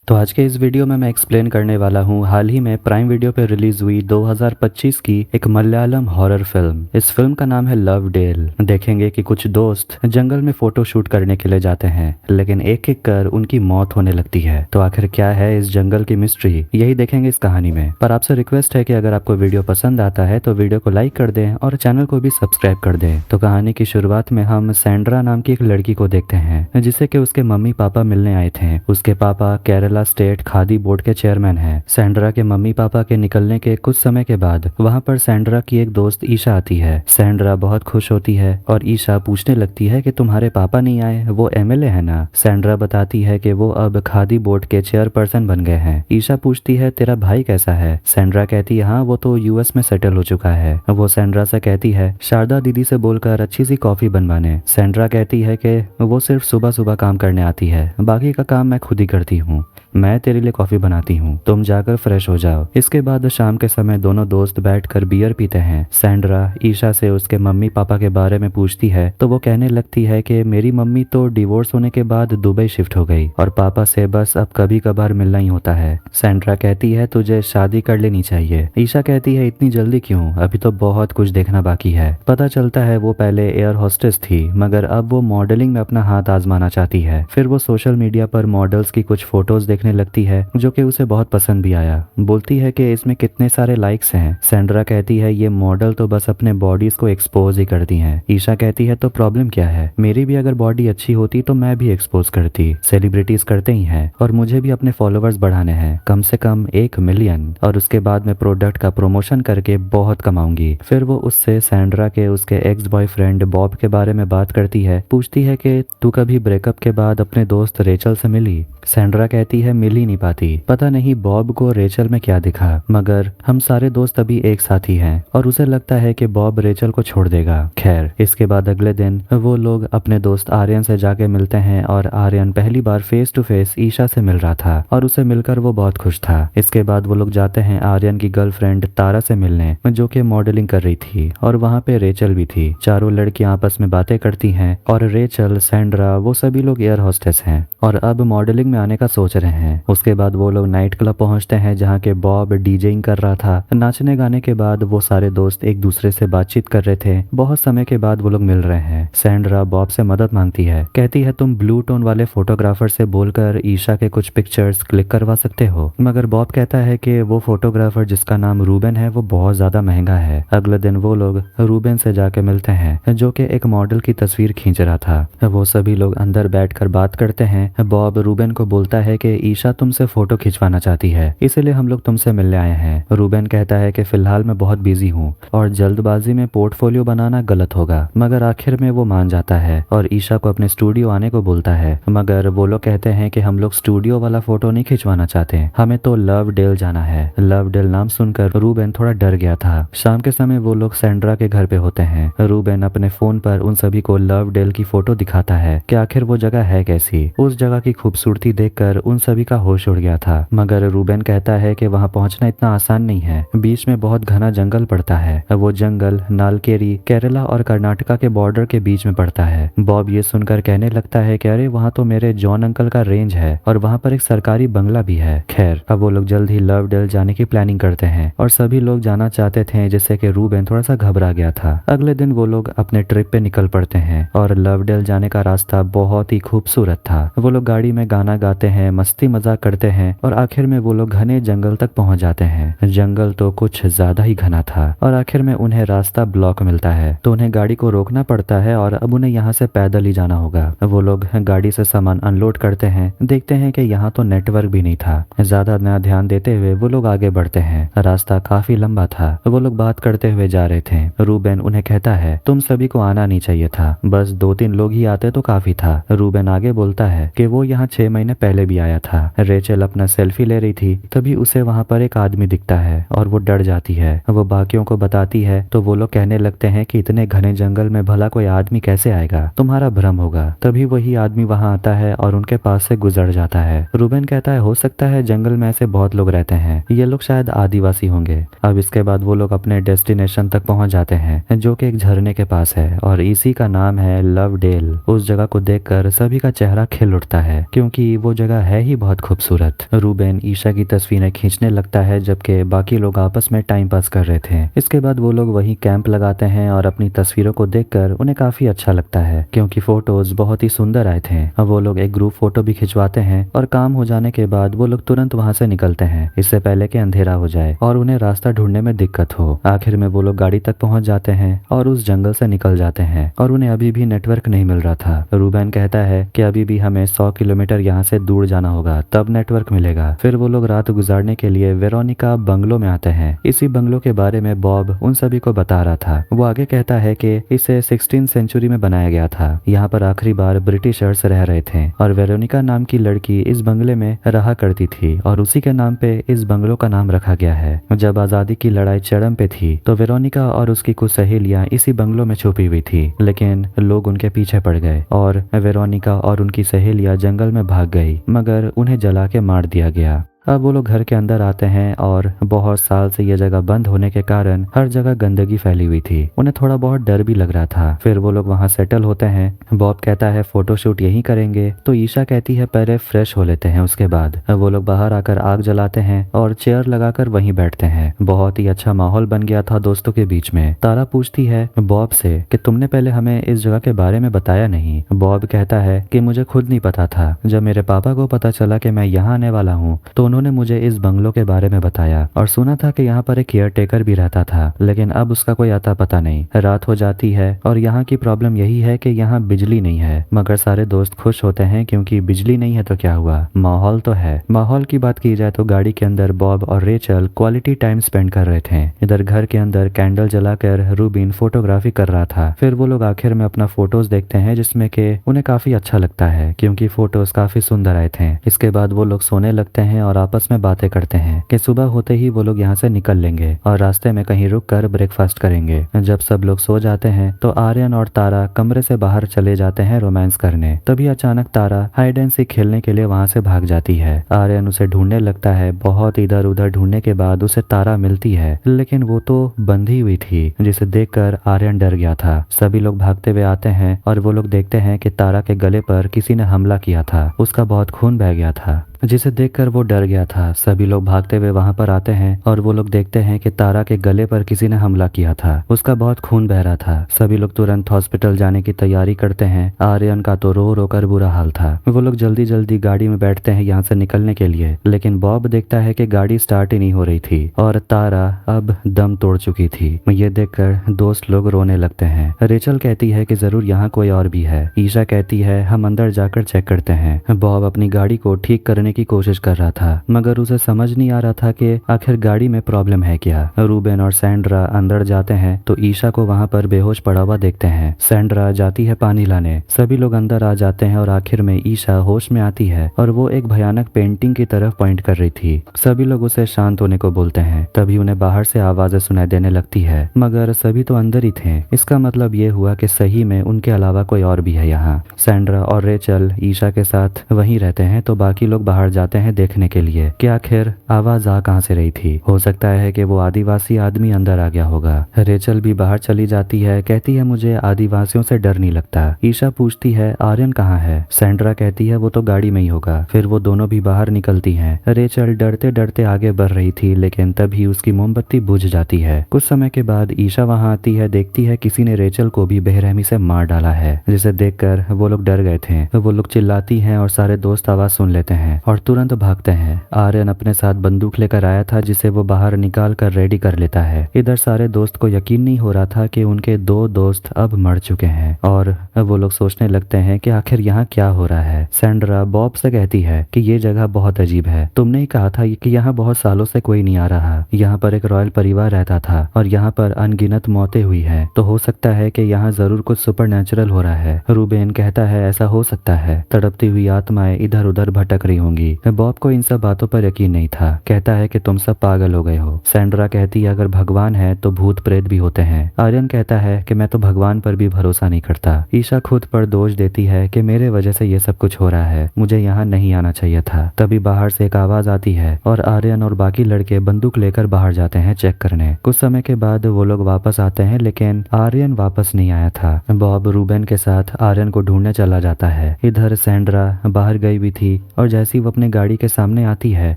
तो आज के इस वीडियो में मैं एक्सप्लेन करने वाला हूँ हाल ही में प्राइम वीडियो पे रिलीज हुई 2025 की एक मलयालम हॉरर फिल्म। इस फिल्म का नाम है लव डेल। देखेंगे कि कुछ दोस्त जंगल में फोटो शूट करने के लिए जाते हैं, लेकिन एक एक कर उनकी मौत होने लगती है। तो आखिर क्या है इस जंगल की मिस्ट्री, यही देखेंगे इस कहानी में। पर आपसे रिक्वेस्ट है कि अगर आपको वीडियो पसंद आता है तो वीडियो को लाइक कर दें और चैनल को भी सब्सक्राइब कर दें। तो कहानी की शुरुआत में हम सैंड्रा नाम की एक लड़की को देखते हैं, जिसे कि उसके मम्मी पापा मिलने आए थे। उसके पापा केरला स्टेट खादी बोर्ड के चेयरमैन हैं। सैंड्रा के मम्मी पापा के निकलने के कुछ समय के बाद वहां पर सैंड्रा की एक दोस्त ईशा आती है। सैंड्रा बहुत खुश होती है और ईशा पूछने लगती है कि तुम्हारे पापा नहीं आए, वो एमएलए है ना। सैंड्रा बताती है कि वो अब खादी बोर्ड के चेयरपर्सन बन गए हैं। ईशा पूछती है तेरा भाई कैसा है। सैंड्रा कहती है हाँ, वो तो यूएस में सेटल हो चुका है। वो सैंड्रा से कहती है शारदा दीदी से बोलकर अच्छी सी कॉफी बनवाने। सैंड्रा कहती है कि वो सिर्फ सुबह सुबह काम करने आती है, बाकी का काम मैं खुद ही करती हूँ। मैं तेरे लिए कॉफी बनाती हूँ, तुम जाकर फ्रेश हो जाओ। इसके बाद शाम के समय दोनों दोस्त बैठकर बियर पीते हैं। सैंड्रा ईशा से उसके मम्मी पापा के बारे में पूछती है तो वो कहने लगती है कि मेरी मम्मी तो डिवोर्स होने के बाद दुबई शिफ्ट हो गई और पापा से बस अब कभी कभार मिलना ही होता है। सैंड्रा कहती है तुझे शादी कर लेनी चाहिए। ईशा कहती है इतनी जल्दी क्यों, अभी तो बहुत कुछ देखना बाकी है। पता चलता है वो पहले एयर होस्टेस थी, मगर अब वो मॉडलिंग में अपना हाथ आजमाना चाहती है। फिर वो सोशल मीडिया पर मॉडल्स की कुछ फोटोज देखने लगती है, जो कि उसे बहुत पसंद भी आया। बोलती है कि इसमें कितने सारे लाइक्स हैं। सैंड्रा कहती है ये मॉडल तो बस अपने बॉडीज को एक्सपोज ही करती हैं। ईशा कहती है तो प्रॉब्लम क्या है, मेरी भी अगर बॉडी अच्छी होती तो मैं भी एक्सपोज करती। सेलिब्रिटीज करते ही हैं और मुझे भी अपने फॉलोअर्स बढ़ाने हैं, कम से कम 1 मिलियन, और उसके बाद मैं प्रोडक्ट का प्रमोशन करके बहुत कमाऊंगी। फिर वो उससे सैंड्रा के उसके एक्स बॉयफ्रेंड बॉब के बारे में बात करती है। पूछती है कि तू कभी ब्रेकअप के बाद अपने दोस्त रेचल से मिली। सैंड्रा कहती है मिल ही नहीं पाती, पता नहीं बॉब को रेचल में क्या दिखा, मगर हम सारे दोस्त अभी एक साथ ही हैं और उसे लगता है कि बॉब रेचल को छोड़ देगा। खैर, इसके बाद अगले दिन वो लोग अपने दोस्त आर्यन से जाके मिलते हैं और आर्यन पहली बार फेस टू फेस ईशा से मिल रहा था और उसे मिलकर वो बहुत खुश था। इसके बाद वो लोग जाते हैं आर्यन की गर्लफ्रेंड तारा से मिलने, जो कि मॉडलिंग कर रही थी, और वहाँ पे रेचल भी थी। चारों लड़कियां आपस में बातें करती हैं और रेचल, सैंड्रा, वो सभी लोग एयर होस्टेस हैं और अब मॉडलिंग में आने का सोच रहे हैं। उसके बाद वो लोग नाइट क्लब पहुंचते हैं, जहाँ के बॉब डीजेइंग कर रहा था। नाचने गाने के बाद वो सारे दोस्त एक दूसरे से बातचीत कर रहे थे। बहुत समय के बाद वो लोग मिल रहे हैं। सैंड्रा बॉब से मदद मांगती है, कहती है तुम ब्लू टोन वाले फोटोग्राफर से बोलकर ईशा के कुछ पिक्चर्स क्लिक करवा सकते हो, मगर बॉब कहता है कि वो फोटोग्राफर जिसका नाम रूबेन है वो बहुत ज्यादा महंगा है। अगले दिन वो लोग रूबेन से जाके मिलते हैं, जो कि एक मॉडल की तस्वीर खींच रहा था। वो सभी लोग अंदर बैठकर बात करते हैं। बॉब रूबेन को बोलता है कि ईशा तुमसे फोटो खिंचवाना चाहती है, इसलिए हम लोग तुमसे मिलने आए हैं। रूबेन कहता है कि फिलहाल मैं बहुत बिजी हूँ और जल्दबाजी में पोर्टफोलियो बनाना गलत होगा, मगर आखिर में वो मान जाता है और ईशा को अपने स्टूडियो आने को बोलता है। मगर वो लोग कहते हैं कि हम लोग स्टूडियो वाला फोटो नहीं खिंचवाना चाहते, हमें तो लव डेल जाना है। लव डेल नाम सुनकर रूबेन थोड़ा डर गया था। शाम के समय वो लोग सैंड्रा के घर पे होते हैं। रूबेन अपने फोन पर उन सभी को लव डेल की फोटो दिखाता है कि आखिर वो जगह है कैसी। उस जगह की खूबसूरती देखकर उन सभी का होश उड़ गया था, मगर रूबेन कहता है कि वहां पहुंचना इतना आसान नहीं है, बीच में बहुत घना जंगल पड़ता है। वो जंगल नालकेरी, केरला और कर्नाटका के बॉर्डर के बीच में पड़ता है। बॉब ये सुनकर कहने लगता है कि अरे वहाँ तो मेरे जॉन अंकल का रेंज है और वहाँ पर एक सरकारी बंगला भी है। खैर, अब वो लोग जल्द ही लव डेल जाने की प्लानिंग करते हैं और सभी लोग जाना चाहते थे, जिससे कि रूबेन थोड़ा सा घबरा गया था। अगले दिन वो लोग अपने ट्रिप पे निकल पड़ते हैं और लव डेल जाने का रास्ता बहुत ही खूबसूरत था। वो लोग गाड़ी में गाना गाते हैं, मस्ती मजाक करते हैं और आखिर में वो लोग घने जंगल तक पहुंच जाते हैं। जंगल तो कुछ ज्यादा ही घना था और आखिर में उन्हें रास्ता ब्लॉक मिलता है, तो उन्हें गाड़ी को रोकना पड़ता है और अब उन्हें यहाँ से पैदल ही जाना होगा। वो लोग गाड़ी से सामान अनलोड करते हैं। देखते हैं कि यहाँ तो नेटवर्क भी नहीं था। ज्यादा न ध्यान देते हुए वो लोग आगे बढ़ते हैं। रास्ता काफी लंबा था। वो लोग बात करते हुए जा रहे थे। रूबेन उन्हें कहता है तुम सभी को आना नहीं चाहिए था, बस 2-3 लोग ही आते तो काफी था। रूबेन आगे बोलता है कि वो यहाँ 6 महीने पहले भी आया था। रेचल अपना सेल्फी ले रही थी, तभी उसे वहाँ पर एक आदमी दिखता है और वो डर जाती है। वो बाकियों को बताती है तो वो लोग कहने लगते हैं कि इतने घने जंगल में भला कोई आदमी कैसे आएगा, तुम्हारा भ्रम होगा। तभी वही आदमी वहाँ आता है और उनके पास से गुजर जाता है। रूबेन कहता है हो सकता है जंगल में ऐसे बहुत लोग रहते हैं, ये लोग शायद आदिवासी होंगे। अब इसके बाद वो लोग अपने डेस्टिनेशन तक पहुंच जाते हैं, जो कि एक झरने के पास है और इसी का नाम है लव डेल। उस जगह को देखकर सभी का चेहरा खिल उठता है, क्योंकि वो जगह है ही बहुत खूबसूरत। रूबेन ईशा की तस्वीरें खींचने लगता है जबकि बाकी लोग आपस में टाइम पास कर रहे थे। इसके बाद वो लोग वहीं कैंप लगाते हैं और अपनी तस्वीरों को देखकर उन्हें काफी अच्छा लगता है क्योंकि फोटोज बहुत ही सुंदर आए थे। अब वो लोग एक ग्रुप फोटो भी खिंचवाते हैं और काम हो जाने के बाद वो लोग तुरंत वहां से निकलते हैं, इससे पहले कि अंधेरा हो जाए और उन्हें रास्ता ढूंढने में दिक्कत हो। आखिर में वो लोग गाड़ी तक पहुंच जाते हैं और उस जंगल से निकल जाते हैं और उन्हें अभी भी नेटवर्क नहीं मिल रहा था। रूबेन कहता है कि अभी भी हमें 100 किलोमीटर यहाँ से दूर जाना होगा, तब नेटवर्क मिलेगा। फिर वो लोग रात गुजारने के लिए वेरोनिका बंगलो में आते हैं। इसी बंगलो के बारे में बॉब उन सभी को बता रहा था। वो आगे कहता है कि इसे 16वीं सेंचुरी में बनाया गया था। यहाँ पर आखिरी बार ब्रिटिशर्स रह रहे थे और वेरोनिका नाम की लड़की इस बंगले में रहा करती थी और उसी के नाम पे इस बंगलो का नाम रखा गया है। जब आजादी की लड़ाई चरम पे थी तो वेरोनिका और उसकी कुछ सहेलियां इसी बंगलो में छुपी हुई थी, लेकिन लोग उनके पीछे पड़ गए और वेरोनिका और उनकी सहेलियां जंगल में भाग गई, मगर उन्हें जला के मार दिया गया। अब वो लोग घर के अंदर आते हैं और बहुत साल से ये जगह बंद होने के कारण हर जगह गंदगी फैली हुई थी। उन्हें थोड़ा बहुत डर भी लग रहा था। फिर वो लोग वहां सेटल होते हैं। बॉब कहता है फोटोशूट यहीं करेंगे, तो ईशा कहती है पहले फ्रेश हो लेते हैं, उसके बाद। वो लोग बाहर आकर आग जलाते हैं और चेयर लगाकर वहीं बैठते हैं। बहुत ही अच्छा माहौल बन गया था दोस्तों के बीच में। तारा पूछती है बॉब से कि तुमने पहले हमें इस जगह के बारे में बताया नहीं। बॉब कहता है कि मुझे खुद नहीं पता था। जब मेरे पापा को पता चला कि मैं यहाँ आने वाला हूँ तो उन्होंने मुझे इस बंगलो के बारे में बताया और सुना था कि यहाँ पर एक केयर टेकर भी रहता था, लेकिन अब उसका कोई आता पता नहीं। रात हो जाती है और यहाँ की प्रॉब्लम यही है कि यहाँ बिजली नहीं है, मगर सारे दोस्त खुश होते हैं क्योंकि बिजली नहीं है तो क्या हुआ, माहौल तो है। माहौल की बात की जाए तो गाड़ी के अंदर बॉब और रेचल क्वालिटी टाइम स्पेंड कर रहे थे। इधर घर के अंदर कैंडल जलाकर रूबिन फोटोग्राफी कर रहा था। फिर वो लोग आखिर में अपना फोटोज देखते हैं जिसमें कि उन्हें काफी अच्छा लगता है क्योंकि फोटोज काफी सुंदर आए थे। इसके बाद वो लोग सोने लगते हैं और आपस में बातें करते हैं कि सुबह होते ही वो लोग यहाँ से निकल लेंगे और रास्ते में कहीं रुक कर ब्रेकफास्ट करेंगे। जब सब लोग सो जाते हैं तो आर्यन और तारा कमरे से बाहर चले जाते हैं रोमांस करने। तभी अचानक तारा हाइड एंड सीक खेलने के लिए वहां से भाग जाती है। आर्यन उसे ढूंढने लगता है। बहुत इधर उधर ढूंढने के बाद उसे तारा मिलती है, लेकिन वो तो बंधी हुई थी, जिसे देखकर आर्यन डर गया था। सभी लोग भागते हुए आते हैं और वो लोग देखते हैं कि तारा के गले पर किसी ने हमला किया था। उसका बहुत खून बह गया था, जिसे देखकर वो डर गया था। सभी लोग भागते हुए वहां पर आते हैं और वो लोग देखते हैं कि तारा के गले पर किसी ने हमला किया था। उसका बहुत खून बह रहा था। सभी लोग तुरंत हॉस्पिटल जाने की तैयारी करते हैं। आर्यन का तो रो रो कर बुरा हाल था। वो लोग जल्दी जल्दी गाड़ी में बैठते हैं यहाँ से निकलने के लिए, लेकिन बॉब देखता है कि गाड़ी स्टार्ट ही नहीं हो रही थी और तारा अब दम तोड़ चुकी थी। ये देखकर दोस्त लोग रोने लगते हैं। रेचल कहती है कि जरूर यहाँ कोई और भी है। ईशा कहती है हम अंदर जाकर चेक करते हैं। बॉब अपनी गाड़ी को ठीक करने की कोशिश कर रहा था, मगर उसे समझ नहीं आ रहा था कि आखिर गाड़ी में प्रॉब्लम है क्या। रूबेन और सैंड्रा अंदर जाते हैं तो ईशा को वहां पर बेहोश पड़ा हुआ देखते हैं। सैंड्रा जाती है पानी लाने। सभी लोग अंदर आ जाते हैं और आखिर में ईशा होश में आती है और वो एक भयानक पेंटिंग की तरफ पॉइंट कर रही थी। सभी लोग उसे शांत होने को बोलते हैं। तभी उन्हें बाहर से आवाजें सुनाई देने लगती है, मगर सभी तो अंदर ही थे। इसका मतलब ये हुआ कि सही में उनके अलावा कोई और भी है यहाँ। सैंड्रा और रेचल ईशा के साथ वहीं रहते हैं तो बाकी लोग बाहर जाते हैं देखने के लिए कि आखिर आवाज आ कहां से रही थी। हो सकता है कि वो आदिवासी आदमी अंदर आ गया होगा। रेचल भी बाहर चली जाती है, कहती है मुझे आदिवासियों से डर नहीं लगता। ईशा पूछती है आर्यन कहाँ है। सैंड्रा कहती है वो तो गाड़ी में ही होगा। फिर वो दोनों भी बाहर निकलती हैं। रेचल डरते डरते आगे बढ़ रही थी, लेकिन तभी उसकी मोमबत्ती बुझ जाती है। कुछ समय के बाद ईशा वहां आती है, देखती है किसी ने रेचल को भी बेरहमी से मार डाला है, जिसे देखकर वो लोग डर गए थे। वो लोग चिल्लाती हैं और सारे दोस्त आवाज सुन लेते हैं और तुरंत भागते हैं। आर्यन अपने साथ बंदूक लेकर आया था जिसे वो बाहर निकाल कर रेडी कर लेता है। इधर सारे दोस्त को यकीन नहीं हो रहा था कि उनके दो दोस्त अब मर चुके हैं और वो लोग सोचने लगते हैं कि आखिर यहाँ क्या हो रहा है। सैंड्रा बॉब से कहती है कि ये जगह बहुत अजीब है। तुमने ही कहा था कि यहाँ बहुत सालों से कोई नहीं आ रहा। यहाँ पर एक रॉयल परिवार रहता था और यहाँ पर अनगिनत मौतें हुई है, तो हो सकता है कि यहाँ जरूर कुछ सुपरनेचुरल हो रहा है। रूबेन कहता है ऐसा हो सकता है। तड़पती हुई आत्माएं इधर उधर भटक रही होंगी। बॉब को इन सब बातों पर यकीन नहीं था। कहता है कि तुम सब पागल हो गए हो। सैंड्रा कहती है अगर भगवान है तो भूत प्रेत भी होते हैं। आर्यन कहता है कि मैं तो भगवान पर भी भरोसा नहीं करता। ईशा खुद पर दोष देती है कि मेरे वजह से ये सब कुछ हो रहा है, मुझे यहाँ नहीं आना चाहिए था। तभी बाहर से एक आवाज आती है और आर्यन और बाकी लड़के बंदूक लेकर बाहर जाते हैं चेक करने। कुछ समय के बाद वो लोग वापस आते हैं, लेकिन आर्यन वापस नहीं आया था। बॉब रूबेन के साथ आर्यन को ढूंढने चला जाता है। इधर सैंड्रा बाहर गई हुई थी और जैसी जब अपने गाड़ी के सामने आती है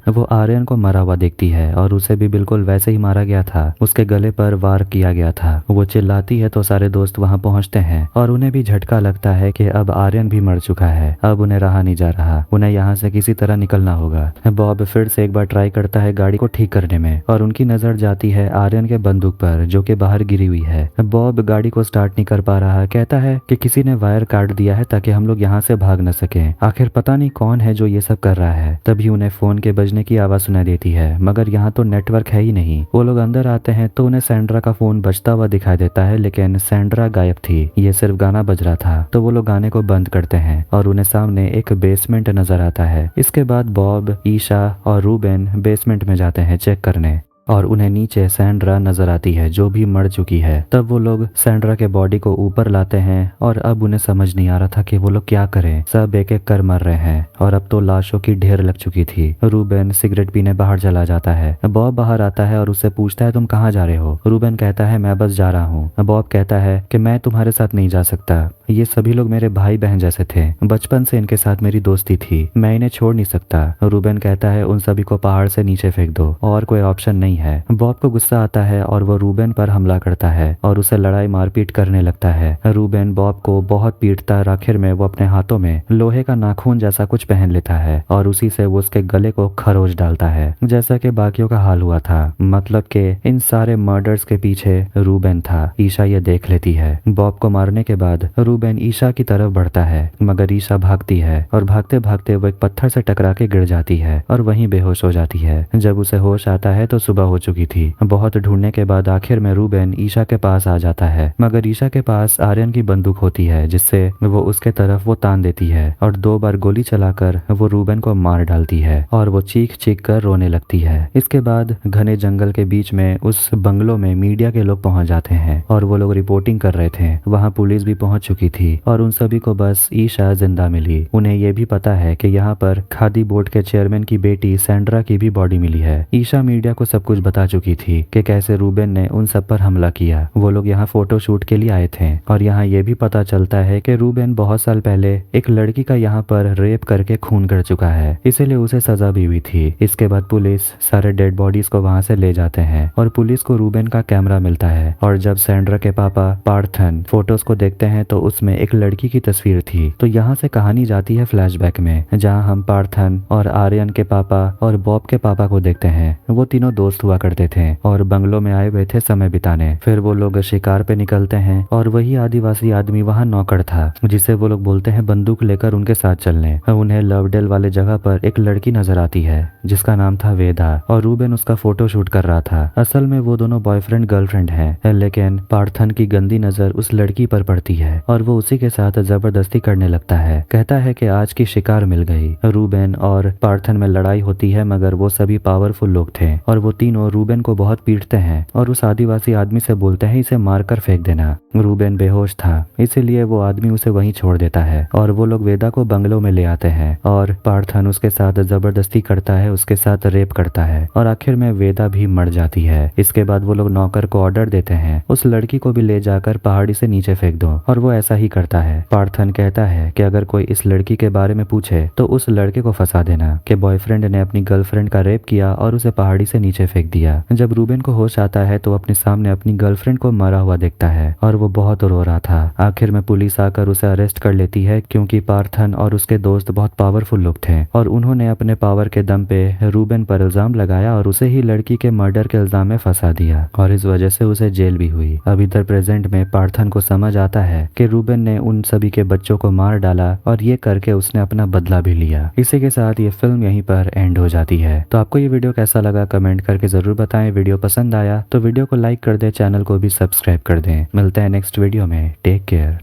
वो आर्यन को मरा हुआ देखती है और उसे भी बिल्कुल वैसे ही मारा गया था, उसके गले पर वार किया गया था। वो चिल्लाती है तो सारे दोस्त वहां पहुंचते हैं और उन्हें भी झटका लगता है कि अब आर्यन भी मर चुका है, अब उन्हें रहा नहीं जा रहा, उन्हें यहाँ से किसी तरह निकलना होगा। बॉब फिर से एक बार ट्राई करता है गाड़ी को ठीक करने में और उनकी नजर जाती है आर्यन के बंदूक पर जो कि बाहर गिरी हुई है। बॉब गाड़ी को स्टार्ट नहीं कर पा रहा, कहता है कि किसी ने वायर काट दिया है ताकि हम लोग यहाँ से भाग न सके। आखिर पता नहीं कौन है जो ये सब कर रहा है। तभी उन्हें फोन के बजने की आवाज सुनाई देती है, मगर यहाँ तो नेटवर्क है ही नहीं। वो लोग अंदर आते हैं तो उन्हें सैंड्रा का फोन बजता हुआ दिखाई देता है, लेकिन सैंड्रा गायब थी, ये सिर्फ गाना बज रहा था। तो वो लोग गाने को बंद करते हैं और उन्हें सामने एक बेसमेंट नजर आता है। इसके बाद बॉब, ईशा और रूबेन बेसमेंट में जाते हैं चेक करने और उन्हें नीचे सैंड्रा नजर आती है जो भी मर चुकी है। तब वो लोग सैंड्रा के बॉडी को ऊपर लाते हैं और अब उन्हें समझ नहीं आ रहा था कि वो लोग क्या करें। सब एक एक कर मर रहे हैं और अब तो लाशों की ढेर लग चुकी थी। रूबेन सिगरेट पीने बाहर चला जाता है। बॉब बाहर आता है और उससे पूछता है तुम कहाँ जा रहे हो। रूबेन कहता है मैं बस जा रहा हूँ। बॉब कहता है कि मैं तुम्हारे साथ नहीं जा सकता, ये सभी लोग मेरे भाई बहन जैसे थे, बचपन से इनके साथ मेरी दोस्ती थी, मैं इन्हें छोड़ नहीं सकता। रूबेन कहता है उन सभी को पहाड़ से नीचे फेंक दो और कोई ऑप्शन नहीं है। बॉब को गुस्सा आता है और वो रूबेन पर हमला करता है और उसे लड़ाई मारपीट करने लगता है। रूबेन बॉब को बहुत पीटता है। आखिर में वो अपने हाथों में लोहे का नाखून जैसा कुछ पहन लेता है और उसी से वो उसके गले को खरोच डालता है, जैसा कि बाकियों का हाल हुआ था। मतलब कि इन सारे मर्डर्स के पीछे रूबेन था। ईशा ये देख लेती है। बॉब को मारने के बाद रूबेन ईशा की तरफ बढ़ता है, मगर ईशा भागती है और भागते भागते वो एक पत्थर से टकरा के गिर जाती है और वहीं बेहोश हो जाती है। जब उसे होश आता है तो सुबह हो चुकी थी। बहुत ढूंढने के बाद आखिर में रूबेन ईशा के पास आ जाता है, मगर ईशा के पास आर्यन की बंदूक होती है जिससे वो उसके तरफ वो तान देती है और 2 बार गोली चलाकर वो रूबेन को मार डालती है और वो चीख चीख कर रोने लगती है। इसके बाद घने जंगल के बीच में उस बंगलों में मीडिया के लोग पहुंच जाते हैं और वो लोग रिपोर्टिंग कर रहे थे। वहां पुलिस भी पहुंच चुकी थी और उन सभी को बस ईशा जिंदा मिली। उन्हें ये भी पता है कि यहाँ पर खादी बोर्ड के चेयरमैन की बेटी सैंड्रा की भी बॉडी मिली है। ईशा मीडिया को सब कुछ बता चुकी थी कि कैसे रूबेन ने उन सब पर हमला किया। वो लोग यहाँ फोटो शूट के लिए आए थे और यहाँ ये भी पता चलता है कि रूबेन बहुत साल पहले एक लड़की का यहाँ पर रेप करके खून कर चुका है, इसीलिए उसे सजा भी हुई थी। इसके बाद पुलिस सारे डेड बॉडीज को वहां से ले जाते हैं और पुलिस को रूबेन का कैमरा मिलता है और जब सैंड्रा के पापा पार्थन फोटोज को देखते हैं तो उसमें एक लड़की की तस्वीर थी। तो यहाँ से कहानी जाती है फ्लैशबैक में, जहाँ हम पार्थन और आर्यन के पापा और बॉब के पापा को देखते हैं। वो तीनों दोस्त हुआ करते थे और बंगलों में आए हुए थे समय बिताने। फिर वो लोग शिकार पे निकलते हैं और वही आदिवासी आदमी वहाँ नौकर था जिसे वो लोग बोलते हैं बंदूक लेकर उनके साथ चलने। उन्हें लवडेल वाले जगह पर एक लड़की नजर आती है जिसका नाम था वेदा और रूबेन उसका फोटो शूट कर रहा था। असल में वो दोनों बॉयफ्रेंड गर्लफ्रेंड हैं, लेकिन पार्थन की गंदी नजर उस लड़की पर पड़ती है और वो उसी के साथ जबरदस्ती करने लगता है। कहता है कि आज की शिकार मिल गई। रूबेन और पार्थन में लड़ाई होती है, मगर वो सभी पावरफुल लोग थे और वो तीनों रूबेन को बहुत पीटते हैं और उस आदिवासी आदमी से बोलते हैं इसे मारकर फेंक देना। रूबेन बेहोश था, इसीलिए वो आदमी उसे वहीं छोड़ देता है और वो लोग वेदा को बंगलों में ले आते हैं और पार्थन उसके साथ जबरदस्ती करता है, उसके साथ रेप करता है और आखिर में वेदा भी मर जाती है। इसके बाद वो लोग नौकर को ऑर्डर देते हैं उस लड़की को भी ले जाकर पहाड़ी से नीचे फेंक दो और वो ऐसा ही करता है। पार्थन कहता है कि अगर कोई इस लड़की के बारे में पूछे तो उस लड़के को फंसा देना कि बॉयफ्रेंड ने अपनी गर्लफ्रेंड का रेप किया और उसे पहाड़ी से नीचे फेंक दिया। जब रूबेन को होश आता है तो अपने सामने अपनी गर्लफ्रेंड को मरा हुआ देखता है और वो बहुत रो रहा था। आखिर में पुलिस आकर उसे अरेस्ट कर लेती है क्योंकि पार्थन और उसके दोस्त बहुत पावरफुल लोग थे और उन्होंने अपने पावर के दम पे रूबेन पर इल्जाम लगाया और उसे ही लड़की के मर्डर के इल्जाम में फंसा दिया और इस वजह से उसे जेल भी हुई। अब इधर प्रेजेंट में पार्थन को समझ आता है कि रूबेन ने उन सभी के बच्चों को मार डाला और ये करके उसने अपना बदला भी लिया। इसी के साथ ये फिल्म यहीं पर एंड हो जाती है। तो आपको ये वीडियो कैसा लगा कमेंट करके जरूर बताएं। वीडियो पसंद आया तो वीडियो को लाइक कर दे, चैनल को भी सब्सक्राइब कर दें। मिलते हैं नेक्स्ट वीडियो में। Take care.